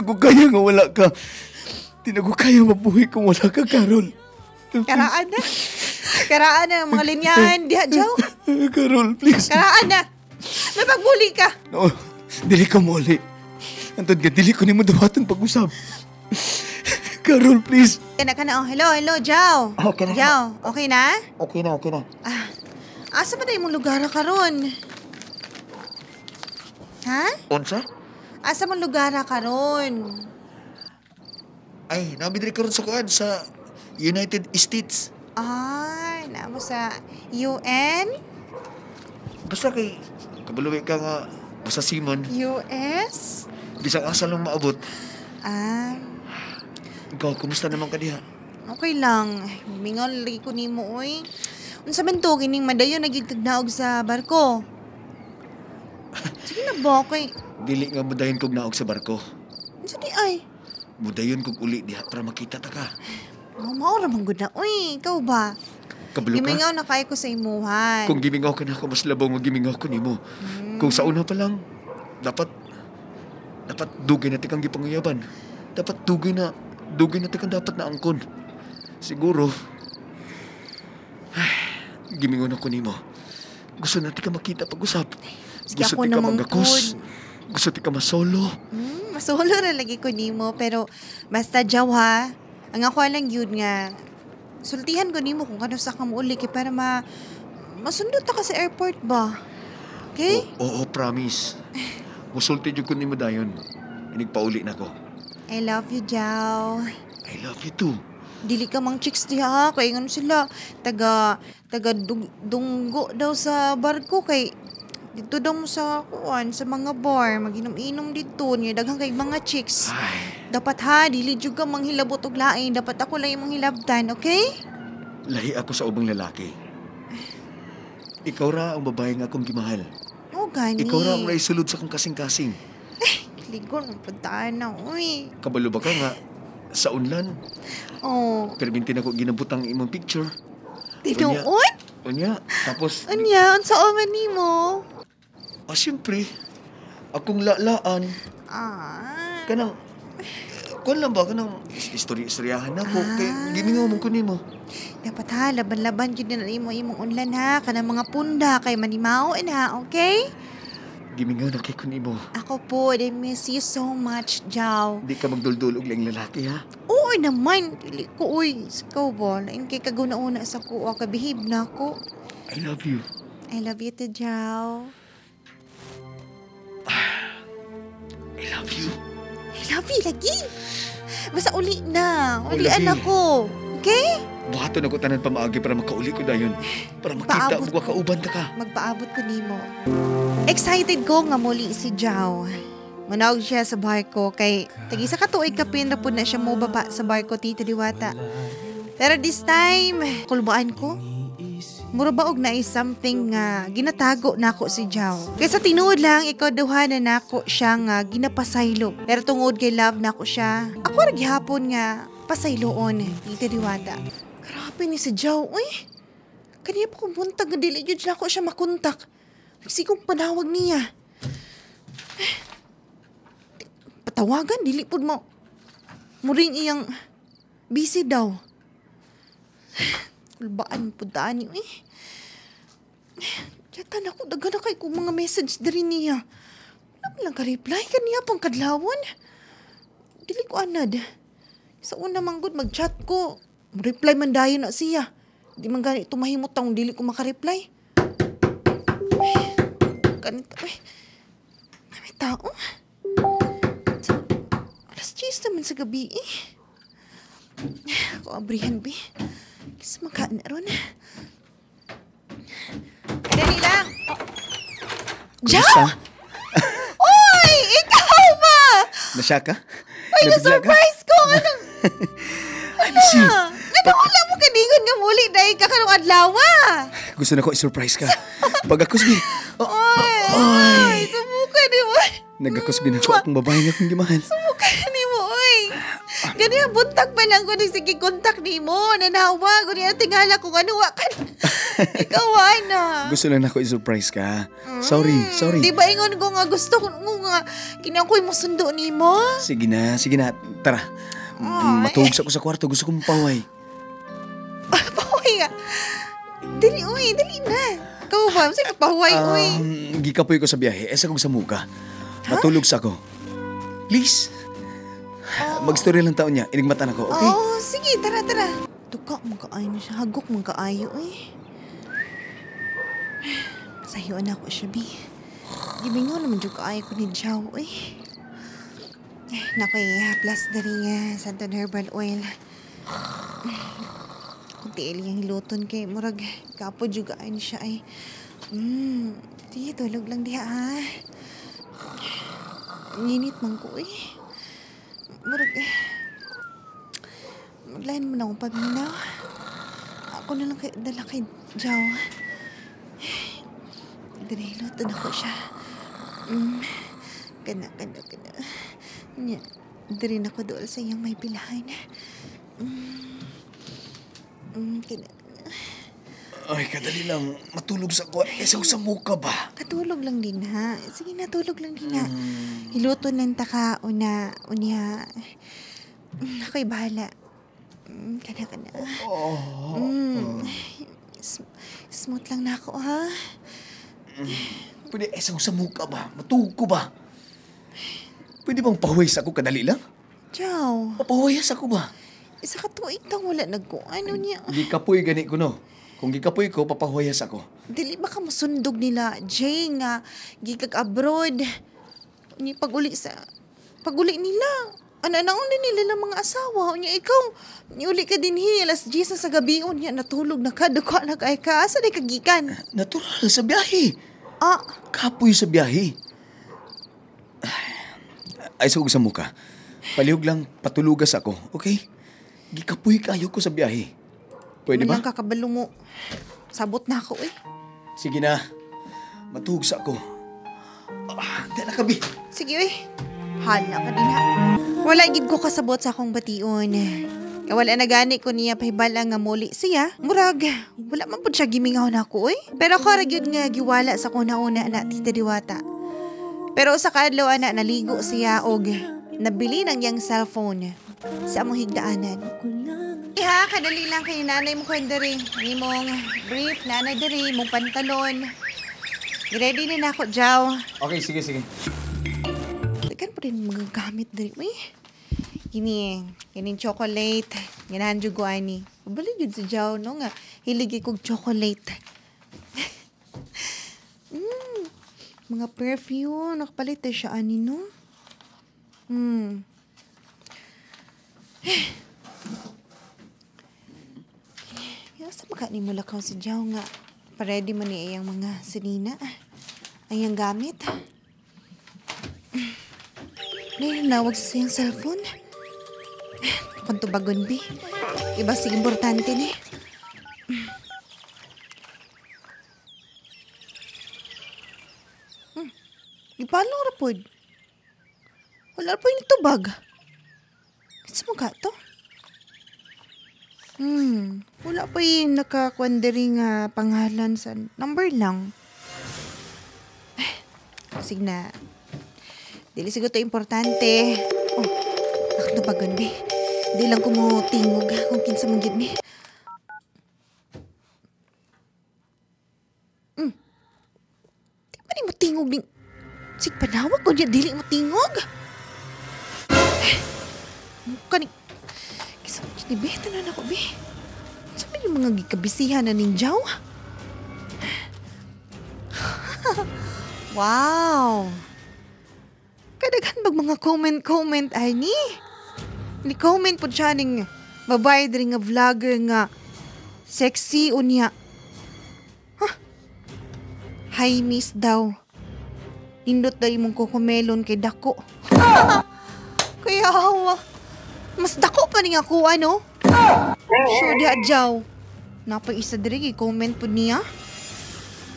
na ko kaya nga wala ka. Di na ko kaya mabuhay kung wala ka, Carol. Karaan na. Karaan na mga linyahan. Diha, Jow. Carol, please. Karaan na. May pagbuli ka. No, dili ka muli. Antod ka, dili ko ni mo dawatan pag-usap. Carol, please. Kana ka na. Oh, hello, Jow. Okay na. Jow, okay na? Okay na. Asa ba na yung lugar karon? Ha? Unsa? Asa man lugar karon? Ay, nabidri ka ron sa kuan sa United States. Ay, namo sa UN? Basta kay kabaluwi ka nga basta Simon. US? Bisang asa lang maabot. Ah, Ikaw, kumusta naman ka diha? okay lang. Mingaw lagi ko nimo oy. Unsa man to kining madayon nagigkagnaog sa barko? Sige na ba kay Dili nga mudayon kog naog sa barko. unsa di ay? Mudayon kog uli diha para makita ta ka. Mao ra man gud na. Uy, ikaw ba? Kabalo ka? Gimingaw na kay ko sa imuhan. Kung gimingaw ka na ako, mas labaw nga gimingaw ko nimo. Kung sa una pa lang, dapat dugay na tikang gipanguyaban. Dapat dugay na tikang dapat na angkon. Siguro, gimingaw na ko nimo. Gusto na tika makita pag-usap. Sige, Gusto ako tika namang magakos. Gusto tika masolo. Masulo ra lagi ko nimo pero basta Jaw ha. Ang ako lang yun nga. Sultihan ko nimo kung kano sa ka uli kay para masundot ta ka sa airport ba. Okay? Oo, promise. Musulti jud ko nimo dayon. Inigpauli na ko. I love you, Jaw. I love you too. Dili ka mang chicks diha kay ngano sila taga dunggo daw sa barko kay dito daw mo sa kuan sa mga bar maginom-inom dito niya daghang kay mga chicks. Ay, Dapat ha dili jud ka manghilabot og lain, dapat ako lang imong hilabtan, okay? lahi ako sa ubang lalaki. Ikaw ra ang babae nga akong gimahal. O gani. Ikaw ra ang naisulod sa akong kasing-kasing. Ligon ang puntaan na, uy. Kabalo ba ka nga sa unlan? Oh, Perminti na ko ginabutang imong picture. tinuod? Unya, tapos, Anya, unsa man nimo? siyempre, akong lalaan. Ah. Kanang, kuan lang ba? Kanang istoryahan ako. Kay, gimingaw mong kunin mo. Dapat ha, laban-laban yun na imo imong unlan ha. Kanang mga punda kay manimaw na, okay? Gimingaw na kay kunin mo. Ako po, I miss you so much, Jaw. Di ka magduldul og lang lalaki, ha? Oo naman, dili ko, uy. Ikaw ba? Lain kay kaguna-una sa kuwa, kabihib na ako. I love you. I love you too, Jaw. I love you. I love you lagi. Basta uli na. lagi. Ulian ako. Okay? Buhaton ako tanan pamaagi para makauli ko dayon. Para makita Paabot. mo kauban ta ka. Magpaabot ko nimo. Excited ko nga muli si Jaw. Manawag siya sa barko kay tagisa ka tuig kapin na po na siya mobaba sa barko Tito Diwata. Pero this time, kulbaan ko. Mura ba og na is something nga ginatago nako si Jaw. Kaysa tinuod lang ikaw duha na nako siya nga ginapasaylo. Pero tungod kay love nako siya. Ako ra gihapon nga pasayloon Tito Diwata. Grabe ni si Jaw. Uy. Kaniya pa kung buntag nga dili jud nako siya makontak. Nagsigong panawag niya. Patawagan dili pud mo. Muring iyang busy daw. Kulbaan po daan niyo Yatan ako, daga na kay kong mga message dari niya. Wala lang ka-reply kaniya pang kadlawon. Dili ko anad. Sa una manggod, mag-chat ko. Reply man dayon na siya. Di man gani tumahimot taong dili ko makareply. Ganito, may tao. Alas 10 naman sa gabi Ako abrihan, be. Kasi makaan na ron. Dali lang. Jaw! Oy! Ikaw ba? Nasya ka? Ay, na-surprise ko! I miss you. Wala mo kaningon nga muli dahil kakarong adlawa. Gusto na ko i-surprise ka. Pag-akusbi. Ay, sumuka ni mo. Nag-akusbi na ko akong babae nga akong gimahal. Sumuka ni mo, oy. Ganyan, buntag pa lang ko sige kontak ni mo. Nanawa ko niya tingala kung ano kan. Ikaw, ana. Gusto lang ako i-surprise ka. Sorry. Di ba ingon ko nga gusto ko nga kinakoy mo sundo ni mo? Sige na. Tara. Matulog ako sa kwarto. Gusto kong pahuway. Pahuway ka? Dali na. Ikaw ba? Sige, pahuway, uy. Gikapoy ko sa biyahe. Esa kong sa muka. Matulog sa ko. Please. Mag-story lang taon niya. Inigmatan ako, okay? Oo, sige, tara. Tuka, magkaayo na siya. Hagok, magkaayo, eh. Masahiwan ako siya, Bi. Gibingaw naman dyan kaayo ko ni Jow, eh. Nakoy, plus na rin Santon Herbal Oil. Kunti yung hiluton kay Murag. Kapo juga ay siya, ay. Di, tulog lang diha, ha. Nginit man ko, eh. Murag, maglayan mo na akong paminaw. Ako na lang dala kay Jow. Dinilutan ako siya. Kana. Nya, dirin ako doon sa iyang may pilahan. Kana. Ay, kadali lang. Matulog sa ko. Esa ko sa muka ba? Katulog lang din, ha? Sige, natulog lang din, ha? Hiluton lang ta ka, unya. Ako'y bahala. Kana. Smooth lang na ako, ha? Pwede esa ko sa muka ba? Matulog ko ba? Pwede bang pahuwayas ako kadali lang? Jow. Papahuwayas ako ba? Isa ka tuwing tang wala ano niya. Gikapoy gani ko, no? Kung gikapoy ko, papahuwayas ako. Dili ba ka masundog nila, Jay, nga gikag abroad. Ni paguli nila. Ananaon din nila ng mga asawa. Unya ikaw, niuli ka din alas 10 sa gabi. Unya natulog na ka, duka na ka. Asa na kagikan? Natural, sa biyahe. Ah, Kapoy sa biyahe. Ay, sa sa muka. Palihog lang, patulugas ako, okay? Gikapoy kayo ko sa biyahe. Pwede ba? Walang kakabalo mo. Sabot na ako, eh. Sige na. Matulog sa ako. Dala ka, Bi. Sige, eh. Hala ka din, ha. Wala gid ko kasabot sa akong bation. Wala na gani ko niya pahibala nga muli siya. Murag, wala man po siya gimingaw na ako, eh. Pero ako ragyod nga giwala sa kuna-una na Tita Diwata. Pero sa kadlaw na naligo siya og nabili ng yang cellphone sa among higdaanan. Iha, kadali lang kay nanay mo kwenda rin. Ang imong brief, nanay diri, mong pantalon. Ready na ako, Jow. Okay, sige. Dagan pa rin mga gamit diri. Uy, kining chocolate. Ganahan dyan ko, ani. Balik yun si Jow, no nga. Hilig kong chocolate. Mga perfume. Nakapalit na siya, ani, no? Sa maka ni mo lakaw si Jow nga. Paredy man ni ayang mga sinina. Ayang gamit. Nawag sa siyang cellphone. Kung tubagon, Bi. Iba si importante ni. Ipalong rapod. Wala po yung tubag. Sa mga to? Wala pa yung nakakwandering pangalan sa number lang. Sige na. Dili siguro ito importante. Nakatabagan, Bi. Di lang ko mo tingog kung kinsa mong gid, Bi. Di ba di mo tingog, Bi? Sige, panawag ko niya. Dili mo tingog. Mukha ni... Kisa mo dyan, Bi. Tanan ako, Bi. Sabi yung mga gikabisihan na ninjaw. Wow! Kadaghan bag mga comment ay ni. Ni-comment po siya ning babae diri nga vlogger nga sexy unya. Hi miss daw. Indot daw imong kukumelon kay dako. Kaya hawa. Mas dako pa ni ako ano? Sure di adjaw. Napay isa diri comment po niya.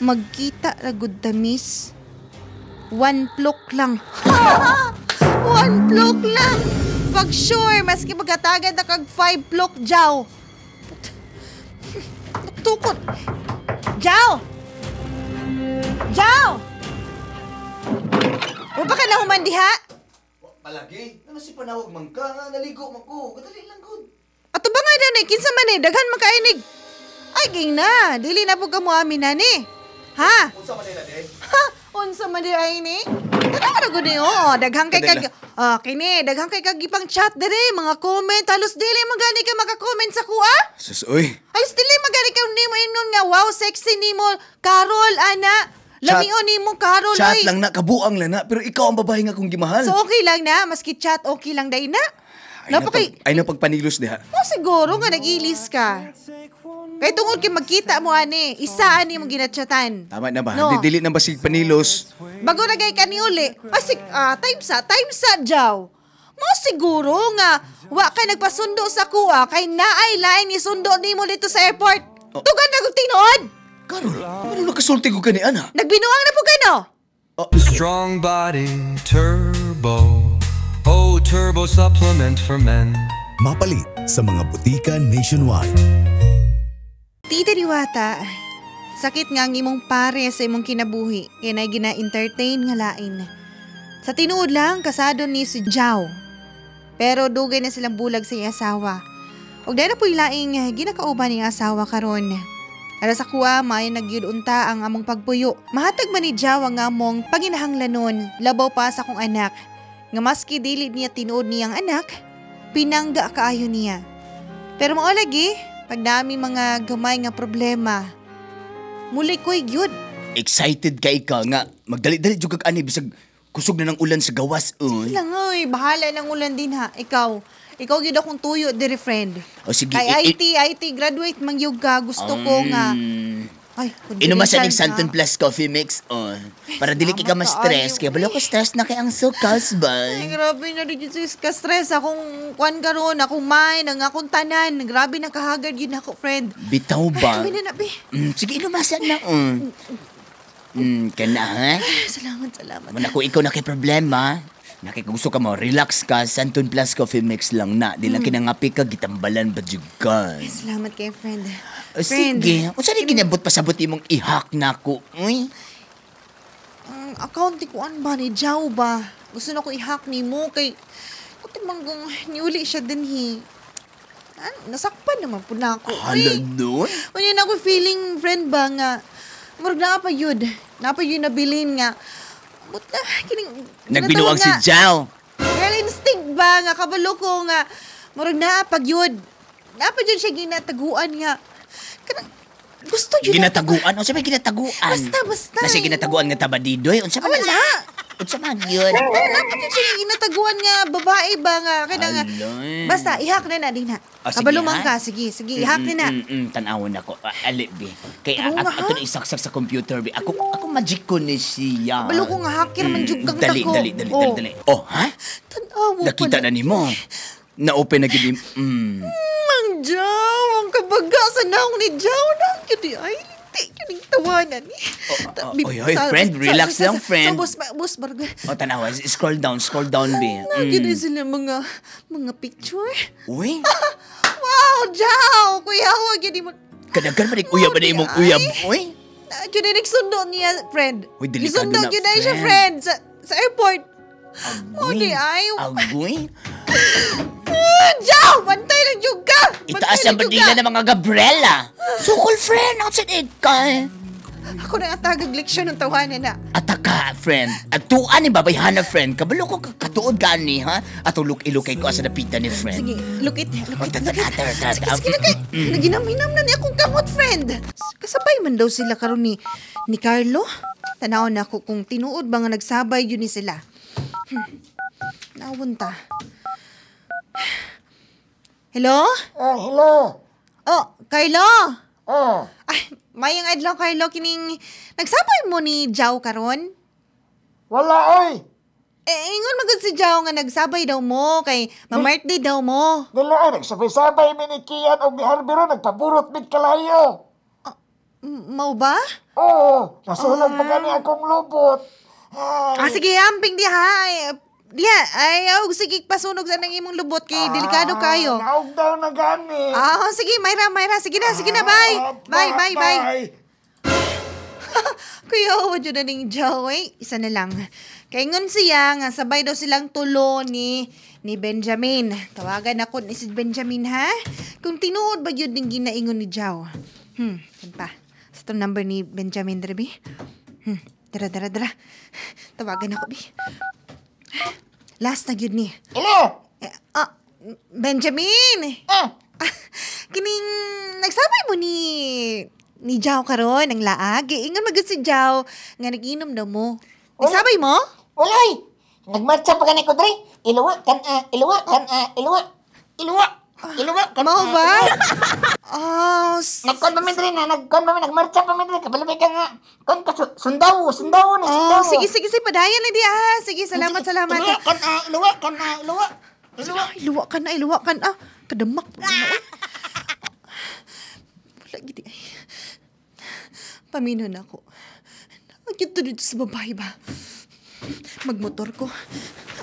Magkita ra gud ta miss. 1 plok lang. 1 plok lang. pag sure, maski magkatagad na kag 5 plok, Jaw. Tukot. Jaw! Jaw! Wa ba ka na humandiha? Palagi? Ano si panawag man ka? Nga, naligo man ko. Kadali lang good. Ato ba nga na kinsa man eh, daghan makainig. Ay, ging na. Dili na po ka mo amin na ni. Ha? Unsa man nila, de? Ha? Unsa man di ay ni? Tara na gud oh, daghang kay kag kini, daghang kay kag ipang chat dere, mga comment, halos dili magani ka maka-comment sa kuha. Sus, oy. Halos dili magani ka nimo ingon nga wow, sexy nimo, Carol ana. Lamion nimo Carol Chat oy. lang na, kabuang lang na. Pero ikaw ang babae nga kong gimahal. So okay lang na, maski chat okay lang day na. Ay na pagpanilos diha. O siguro nga nag-ilis ka. Kay tungod kay magkita mo ani, isa ani mong ginachatan. Tama na ba? No. Dili na basig panilos. Bago na gay kani uli. Asik time sa jaw. Mo siguro nga wa kay nagpasundo sa kuha kay naay lain ni sundo nimo dito sa airport. Tugan na kog tinuod. Karol, ano nakasulti ko kani ana? Nagbinuang na po kano. Strong body, turbo. Oh, turbo supplement for men. Mapalit sa mga butika nationwide. Tita Diwata, sakit nga ang imong pare sa imong kinabuhi kay na gina-entertain nga lain. Sa tinuod lang kasado ni si Jao. Pero dugay na silang bulag sa iyang asawa. Ug dahil na po'y laing ginakauban ni asawa karon. Ara sa kuha, may nagyudunta ang among pagpuyo. Mahatag man ni Jao ang among paginahanglanon, labaw pa sa akong anak. Nga maski dili niya tinuod niyang anak, pinangga kaayo niya. Pero mao lagi, pag nami mga gamay nga problema, muli ko'y gyud. Excited ka ikaw nga. Magdali-dali jud kag ani bisag kusog na ng ulan sa gawas. Lang oy, bahala ng ulan din ha. Ikaw gyud akong tuyo diri friend. O sige. Kay IT graduate man gyud ka, gusto ko nga. Ay, Inuman sa ning confidential Santon ka. Plus Coffee Mix para dili ka ma-stress. Kaya balo ko stress na kay ang sukas ba? Ay, grabe na rin ka-stress akong kwan karon, akong mind, ang akong tanan. Grabe na kahagard yun ako, friend. Bitaw ba? Kami na nabi. Sige, inumasan na. Kana ha? Salamat. Muna ko ikaw na kay problema. Nakikugusto ka mo, relax ka, Santon Plus Coffee Mix lang na. Di lang kinangapi ka, gitambalan ba ka? Salamat kay friend. Sige, kung saan ginabot pasabot imong ihak na ko? Uy? Ang account ko an ba ni Jao ba? Gusto na ko i-hack ni mo kay kuti manggong niuli siya din nasakpan naman po na ako. Hala nun? Unya na ako feeling friend ba nga murag napayud nabilin nga. But kining Nagbinuang si nga, Jao. Girl instinct ba nga kabalo ko nga murag napagyud. Napagyud siya ginataguan nga. Kanang gusto yun. Ginataguan? Unsa may ginataguan? Basta. Nasi ginataguan nga tabadidoy? Unsa man? Wala. Unsa man yun? Napagyud siya ginataguan nga babae ba nga. Kaya nga. Alay. Basta, ihak na din ha. Oh, sige, Kabalumang ha? ka. Sige, ihak na na. Tanawon ako. Ali, bi. Kaya Oo nga, ato ha? na isaksak sa computer, bi. Ako magic ko ni siya. Balo ko nga hacker man jug kang Dali, tako. dali. Oh, ha? Tanawa Nakita na ni mo. Na-open na gid. Mang Jaw, ang kabaga sa naong ni Jaw na. Yun ay, hindi yung tawanan. Oy, friend, relax lang, friend. Bus, barga. O, tanawa. Scroll down, bi. Nakita sila mga picture. Uy, Wow, Jaw! Kuya, huwag yun mo. kadagan man uyab na imong uyab. Uy. Yun ay nagsundo niya, friend. Uy, delikado Nagsundo na, yun ay siya, friend. friend. Sa airport. Oh, di ay. Agoy. Jaw! Bantay lang yung ka! Itaas ang bandila ng mga Gabriela. Sukol, friend. Ang sanig ka. Ako na atagag leksyon ng tawanan na. Ataka, friend. At tuan ni babayhana, friend. Kabalo ko katuod gani, ha? At ilukay ko asa napita ni friend. Sige, lukit. Tara. Sige na kay. Naginam-hinam na niya akong kamot, friend. Kasabay man daw sila karon ni Carlo. Tanaw na ako kung tinuod ba nga nagsabay yun ni sila. Nawunta. Hello? Hello. Oh, Carlo? Oh, Ay, mayang adlaw, Carlo. Kining nagsabay mo ni Jao karon? wala oy. Ingon magod si Jao nga nagsabay daw mo kay ma-birthday daw mo. Dilo ay nagsabay-sabay minikian og biharbiro nagpaburot mid kalayo. Mau ba? Oo, nasulag pa gani akong lubot. Ay, Sige, amping di ha. Diya, ayaw, sige, pasunog sa nang imong lubot kay delikado kayo. Naog daw na gani. Sige, Myra, sige na, bye. Bye. Kuya, huwag yun na ning Joe, isa na lang. Kaingon siya nga, sabay daw silang tulo ni Benjamin. Tawagan ako ni si Benjamin, ha? Kung tinuod ba yun din ginaingon ni Joe? Yan pa. Sa itong number ni Benjamin, Drabi. Dara. Tawagan ako, Bi. Last na yun ni. Hello? Benjamin! Kining, nagsabay mo ni Jao karon ang laag. Ingon magud si Jao nga nag-inom daw mo. Nagsabay mo? Walay. Nagmarcha pa gani ko, Dre. Iluwa kan. Mao ba? Nagkon pa mi, Dre, nagmarcha pa mi, Dre. Kabalabay ka nga. Kon ka, sundaw ni sundaw. Sige, padayan na di Sige, salamat. Iluwa kan. Iluwa ka na. Kadamak mo na. Wala gidi ay. Pamino na ako. Nagyuto dito sa babae ba? Magmotor ko.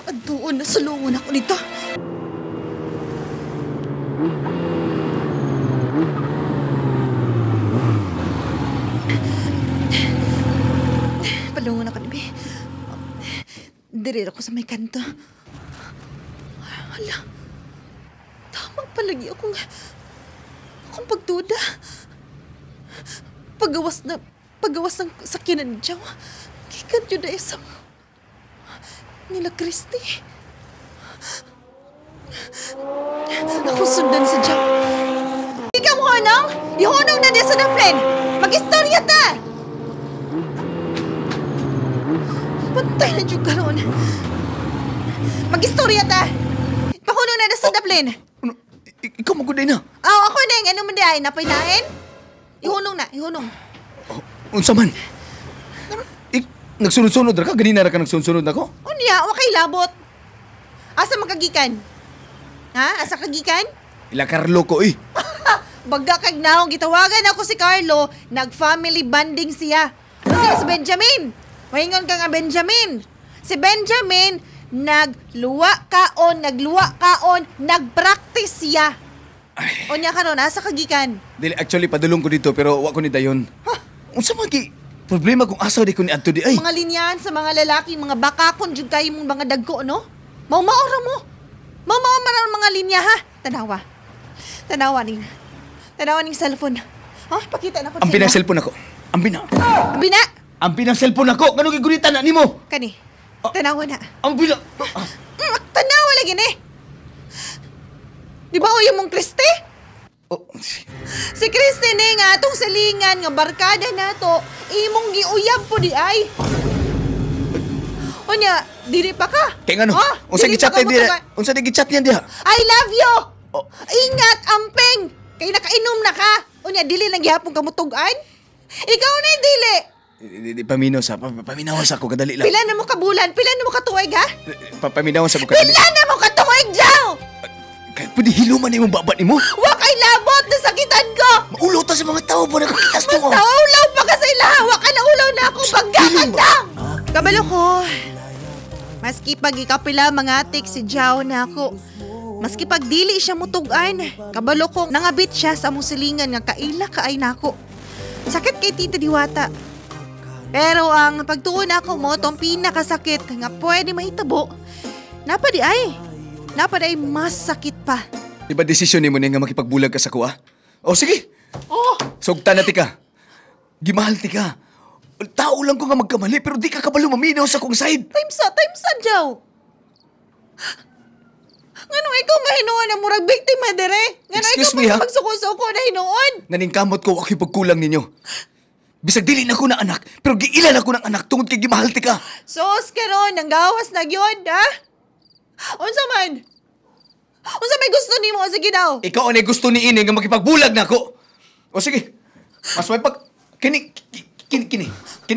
At doon na sulungon ako dito. Palungon ako ni Bi. Dirir ako sa may kanto. Hala. Tama palagi akong pagduda. Pagawas ng sakyanan niya. Kikan yun na isang nila Christy. Ako sundan sa Jack. Ikaw mo honong? Ihonong na niya sa daplen. Mag-istorya ta! Pantay na dyan karoon. Mag-istorya ta! Pahunong na sa daplen. Ikaw maguday na. Ako na yung ano man di ay napaynain. Ihunong na. Unsa man? Nagsunod-sunod ra ka? Ganina ra ka nagsunod ako? Unya, wakay labot. Asa magagikan? Ha? Asa kagikan? Ila Carlo ko Baga kag naong gitawagan ako si Carlo, nag-family bonding siya. Kasi si Benjamin. Mahingon ka nga Benjamin. Si Benjamin, nagluwa kaon, nag-practice siya. Unya karon asa kagikan? Dili, actually, padulong ko dito pero wa ko ni dayon. Unsa magi? Problema kung asa di ko ni adto di ay. Mga linyahan sa mga lalaki, mga bakakon jud kayo mong mga dagko, no? Maumaora mo. Maumaora mga linya, ha? Tanawa ning cellphone. Pakita na ko Ang pinang cellphone ako. Ang Bina! Ang pinang cellphone ako. Kanong gigunitan na nimo? Kani. Tanawa na. Ang pinang... Tanawa lagi ni. Di ba o yung mong Christy? Si Christy ni nga atong salingan nga barkada na to, imong giuyab po di ay. Unya, dili pa ka. Kaya nga no? Unsa gi-chat niya? Unsa gi-chat niya diha? I love you! Ingat, amping! Kay nakainom na ka. Unya, dili lang gihapon ka mutugan? Ikaw na yung dili. Paminawas ako, kadali lang. Pila na mo ka bulan? Pila na mo ka tuwig, ha? Paminawas ako, kadali. Pila na mo ka tuwig, Jow! Kahit pwede hiluman na yung babat ni mo. Wakay labot! Nasakitan ko! Maulaw ta sa mga tao po, nakakitas to. Basta ulaw pa ka sa ilahawa ka na ulaw na ako pagkakandang! Kabalo ko. Maski pag ikapila mga atik si Jow na ako. Maski pag dili siya mutugan. Kabalo ko, nangabit siya sa among silingan nga kaila kaay na ako. Sakit kay Tita Diwata. Pero ang pagtuon ako mo, itong pinakasakit nga pwede mahitabo. Napadi ay mas sakit pa. Di ba desisyon ni mo nga makipagbulag ka sa kuha? O sige. Sugta na ti ka. Gimahal ti ka. Tao lang ko nga magkamali pero di ka kabalo maminaw sa kong side. Time sa, Jow. Nganong ikaw nga hinuon ang murag biktima dire? Excuse me, ha? Magsuko-suko na hinuon? Naningkamot ko ako pagkulang ninyo. Bisag dili na ko na anak, pero giilan ako ng anak tungod kay gimahal ti ka. Sos karon nang gawas na gyud, ha? Unsa man? Unsa may gusto nimo? Sige daw. Ikaw anay gusto ni ini nga makipagbulag na ako. O sige. Mas may pag kining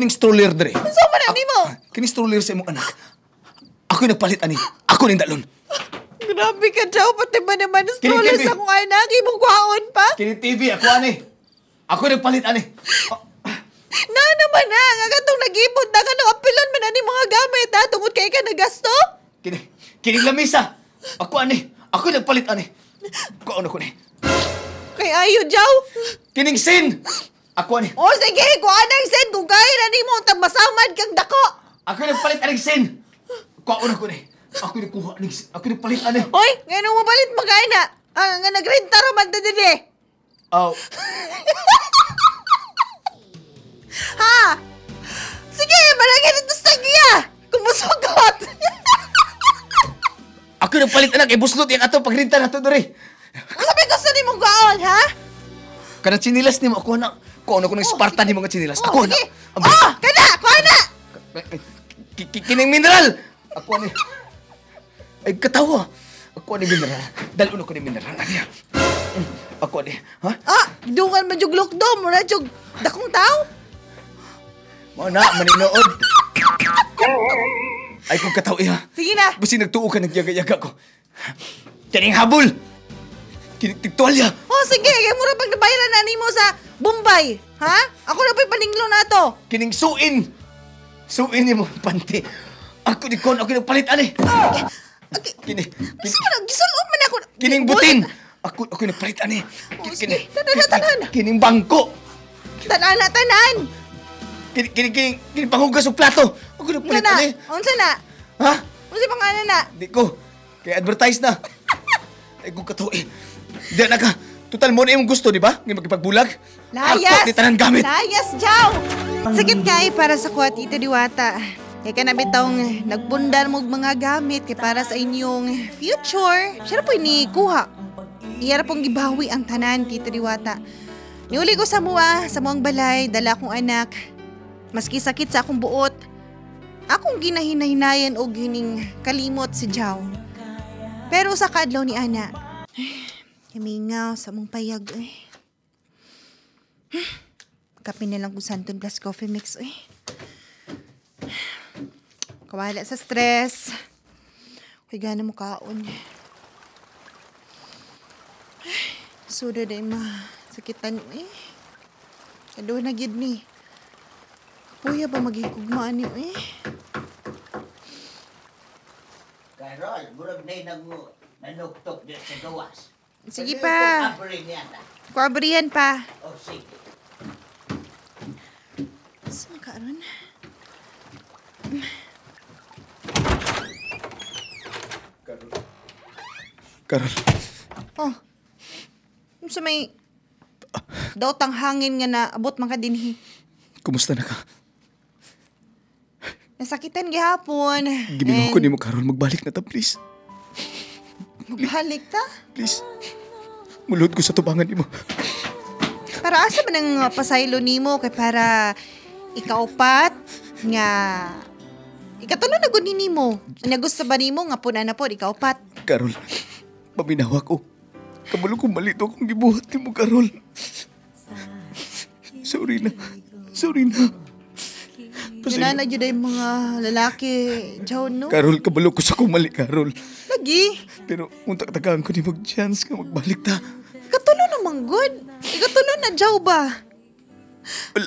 stroller dire. Unsa man nimo? Kining stroller sa imong anak. Ako nagpalit ani. Ako ning dalon. Grabe ka, Jow. Pati ba naman stroller sa kong anak? Imong kuhaon pa? Kining TV ako ani. Ako nagpalit ani. Na naman na. Nga katong nag-ipon na ka nung apilon man ani mga gamit, ha? Tungod kay ka nagasto? Kining lamisa. Ako ani. Ako nagpalit ani. Kuha ko ni. Kay ayo, Jaw. Kining sin. Ako ani. O sige, kuha na yung sen. Kung kaya na ni mo, masamad kang dako. Ako nagpalit ani sin. Kuha ko ni. Ako nagkuha ani. Ako nagpalit ani. Oy, ngayon mo balit magkaya na. Nga nagrenta raman ta din eh. Oh. Ha? Sige, malagyan ito sa giya. Kumusugot. Ako nagpalit anak. Ibuslot yung ato pagrinta na ito dori. Sabi gusto ni mong gaon, ha? Kanang chinilas ni mo. Ako na. Kuha na ko ng Spartan ni mga chinilas. Ako na. Sige. Kada, kuha na. Kining mineral. Ako ni. Ay, katawa. Ako ni mineral. Dalun ako ni mineral. Ako ni. Ha? Dungan man jug lukdo. Mura jug dakong tao. Mana, maninood. Ay, kung katawa iha. Sige na. Basi nagtuo ka, nagyaga-yaga ko. Kining habol. Kining tigtualya. Sige. Kaya mura pag nabayaran na mo sa Bombay. Ha? Ako na pa'y paninglo na to. Kining suin. Suin ni mo, panty. Ako ni Kon, ako nagpalit, ani. Okay. Gisulod man ako. Kining butin. Ako nagpalit, ani. Sige. Tanan. Kining bangko. Tanan. Kining panghugas o plato. Ako nagpalit, Unsa na? ani. Unsa na? Ha? Unsa pangalan na? Di ko. Kaya advertise na. Ay, kung katawa eh. Di na ka. Total mo na yung gusto, di ba? Ngayon magkipagbulag. Layas! Ako, di tanan gamit. Layas, Jaw! Sakit kay para sa kuha, Tita Diwata. Kaya ka nabitong nagbundal mo mga gamit kay para sa inyong future. Siya na po inikuha. Iyara pong gibawi ang tanan, Tita Diwata. Niuli ko sa muang balay, dala akong anak. Maski sakit sa akong buot, akong ginahinahinayan o gining kalimot si Jaw. Pero sa kaadlaw ni Ana, kamingaw sa mong payag eh. Kape na lang kung Santon plus coffee mix eh. Kawala sa stress. Kaya gana mo kaon. Suda day sakitan eh. Kado na gid ni. Kuya ba magigugmaan niyo eh. Carol, murag na nanuktok dito sa gawas. Sige pa. Kuabrihan pa. Oh, sige. Saan ka ron? Carol. Oh. Sa may daotang hangin nga na abot man ka dinhi. Kumusta na ka? Nasakitan gihapon. Giminuha ko ni mo, Carol. Magbalik na ta, please. Magbalik ta? Please. Mulod ko sa tubangan ni mo. Para asa ba nang pasaylo nimo kay para ikaupat nga ikatulo na gud nimo. Nya gusto ba nimo nga puna na pod ikaupat? Carol, paminawa ko. Kabalo kong malito akong gibuhat ni mo, Carol. Sorry na. Ginana jud ay mga lalaki, Jaw, no? Carol, kabalo ko sa kong mali, Carol. Lagi. Pero untak-tagaan ko ni mag-chance ka magbalik ta. Ikatulo naman good. Ikatulo na, Jaw ba?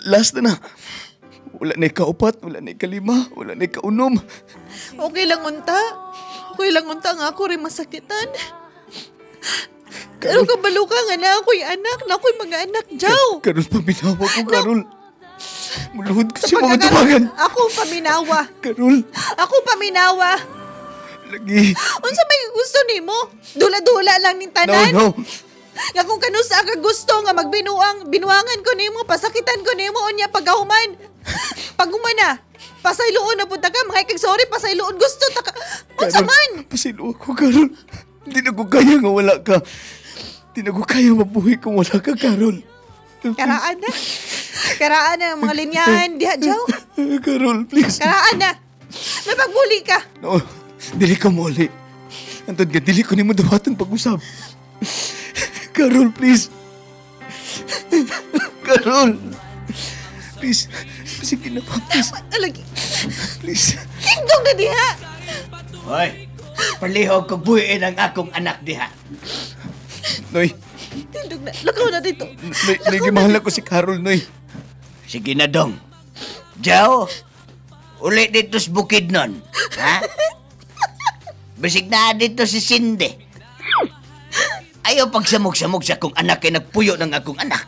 Last na. Wala na ikaupat, wala na ikalima, wala na ikaunom. Okay lang unta. Okay lang unta nga ako rin masakitan. Pero kabalo ka nga na ako'y anak, na ako'y mga anak, Jaw. Carol, paminawa ko, Carol. Muluhod ko siya mga tumagan. Ako paminawa. Carol. Ako paminawa. Lagi. Unsa may gusto nimo? Dula-dula lang ning tanan. No. Nga kung kanusa ka gusto nga binuangan ko nimo, pasakitan ko nimo unya pagahuman. Paghuman na. Pasayloon na punta ka, mga kag sorry, pasayloon gusto ta ka. Unsa man? Pasaylo ako, Carol. Hindi na ko kaya nga wala ka. Hindi na ko kaya mabuhay kung wala ka, Carol. Karaan na. Karaan na mga linyahan, diha, Jaw. Carol, please. Karaan na. May pagbuli ka. No, dili ka muli. Antod ka, dili ko ni mo dawatan pag-usap. Carol, please. Carol. Please. Sige na pa, please. Alagi. Please. Tingdong na diha. Hoy, palihog kong buhiin ang akong anak diha. Noy, Tingdong na. Lakaw na dito. nagimahal ako si Carol, Noy. Sige na dong. Jaw, uli dito sa bukid nun. Ha? Bisig na dito si Cindy. Ayaw pagsamog-samog sa akong anak kay nagpuyo ng akong anak.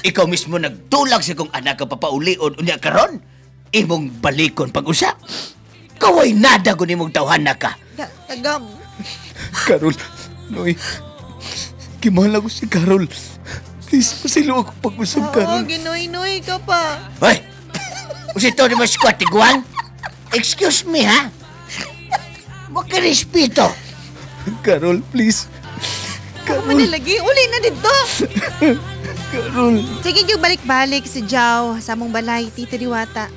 Ikaw mismo nagtulag sa akong anak ka papaulion unya karon. Imong balikon pag-usap. Kaway nada kung imong tawhana ka. Tagam. Carol, Noy. Kimahal ako si Carol. Please, pasilo ako pag-usap, Oo, Carol. ginoy-noy ka pa. Hoy! Usito ni mas ko, tiguan? Excuse me, ha? Huwag ka respeto. Carol, please. Ako manilagi, uli na dito. Carol. Sige yung balik-balik si Jao sa among balay, Tita Diwata.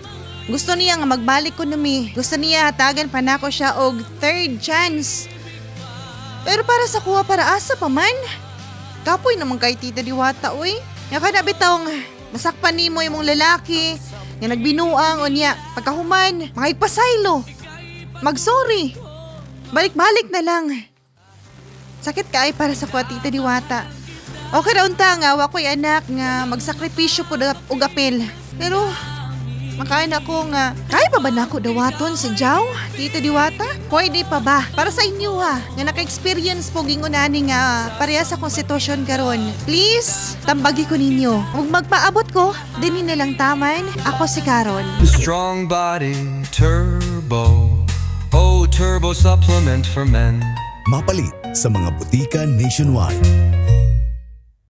Gusto niya nga magbalik ko nami. Gusto niya hatagan pa na ko siya og third chance. Pero para sa kuha para asa pa man. Kapoy naman kay Tita Diwata, uy. Nga ka na bitawng masakpan ni mo yung mong lalaki. Nga nagbinuang o niya. Pagkahuman, mga ipasaylo. Mag-sorry. Balik-balik na lang. Sakit ka ay para sa kuha Tita Diwata. Okay na unta nga, wako'y anak nga magsakripisyo po og apel. Pero makain ako nga, kaya pa ba na ako dawaton si Jao, Tita Diwata? Pwede pa ba? Para sa inyo ha, nga naka-experience po gingunani nga parehas akong sitwasyon karon. Please, tambagi ko ninyo. Huwag magpaabot ko, din na lang taman, ako si Caron. Strong body turbo. Oh, turbo supplement for men. Mapalit sa mga butika nationwide.